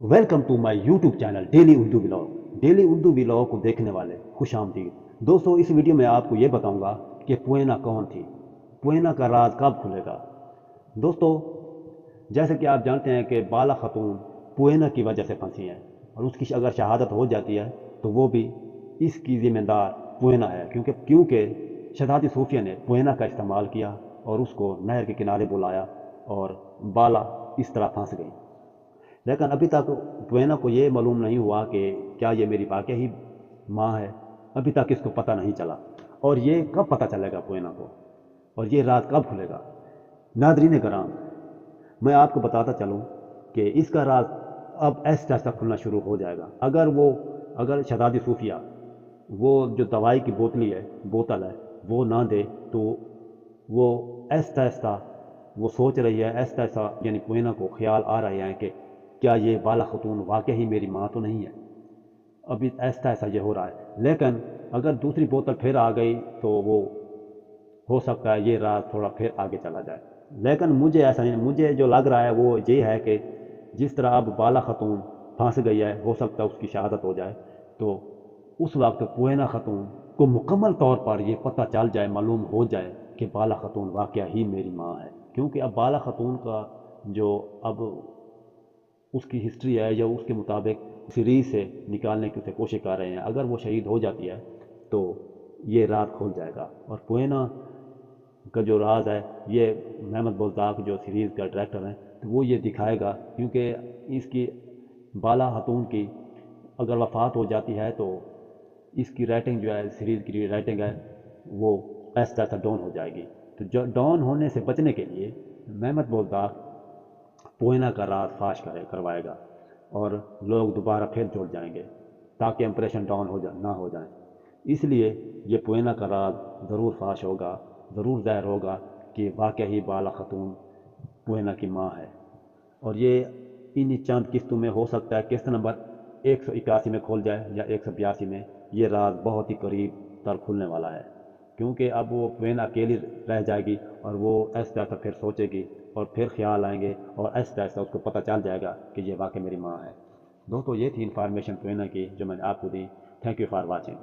Welcome to my YouTube channel daily Urdu vlog. Daily Urdu vlog को देखने वाले खुश आमदीद दोस्तों। इस वीडियो में आपको ये बताऊंगा कि पुएना कौन थी, पुएना का राज कब खुलेगा। दोस्तों, जैसे कि आप जानते हैं कि बाला खतून पुएना की वजह से फंसी है और उसकी अगर शहादत हो जाती है तो वो भी इसकी जिम्मेदार पुएना है, क्योंकि शहजादी सूफिया ने पुएना का इस्तेमाल किया और उसको नहर के किनारे बुलाया और बाला इस तरह फंस गई। लेकिन अभी तक पुएना को ये मालूम नहीं हुआ कि क्या ये मेरी वाकई ही माँ है। अभी तक इसको पता नहीं चला और ये कब पता चलेगा पुएना को, और ये राज कब खुलेगा। नादरीन कराम, मैं आपको बताता चलूँ कि इसका राज अब ऐसा ऐसा खुलना शुरू हो जाएगा। अगर शहजादी सूफिया वो जो दवाई की बोतल है वो ना दे तो वो ऐसा ऐसा वो सोच रही है, ऐसा ऐसा यानी पुएना को ख्याल आ रहे हैं कि क्या ये बाला खतून वाकई ही मेरी माँ तो नहीं है। अभी ऐसा ऐसा ये हो रहा है, लेकिन अगर दूसरी बोतल फिर आ गई तो वो हो सकता है ये राज थोड़ा फिर आगे चला जाए। लेकिन मुझे ऐसा नहीं, मुझे जो लग रहा है वो ये है कि जिस तरह अब बाला खतून फंस गई है, हो सकता है उसकी शहादत हो जाए तो उस वक्त पुएना खतून को मुकम्मल तौर पर ये पता चल जाए, मालूम हो जाए कि बाला खतून वाकया ही मेरी माँ है। क्योंकि अब बाला खतून का जो अब उसकी हिस्ट्री है या उसके मुताबिक सीरीज से निकालने की उसे कोशिश कर रहे हैं। अगर वो शहीद हो जाती है तो ये राज खुल जाएगा और पुएना का जो राज है ये महमद बुज़दाक जो सीरीज़ का डायरेक्टर हैं तो वो ये दिखाएगा, क्योंकि इसकी बाला खतून की अगर वफ़ात हो जाती है तो इसकी राइटिंग जो है, सीरीज़ की राइटिंग है वो ऐसा ऐसा डाउन हो जाएगी। तो जो डाउन होने से बचने के लिए महमद बुज़दाक पुएना का राज फाश करवाएगा और लोग दोबारा फिर जुड़ जाएंगे ताकि इंप्रेशन डाउन ना हो जाए। इसलिए ये पुएना का राज ज़रूर फाश होगा, ज़रूर ज़ाहिर होगा कि वाकई ही बाला खतून पुएना की माँ है। और ये इन चंद किस्तों में हो सकता है किस्त नंबर 181 में खोल जाए या 182 में। ये राज बहुत ही करीब तर खुलने वाला है, क्योंकि अब वो पुएना अकेली रह जाएगी और वो ऐसा ऐसा फिर सोचेगी और फिर ख्याल आएंगे और ऐसा ऐसा उसको पता चल जाएगा कि ये वाकई मेरी माँ है। दोस्तों, ये थी इन्फॉर्मेशन पुएना की जो मैंने आपको दी। Thank you for watching.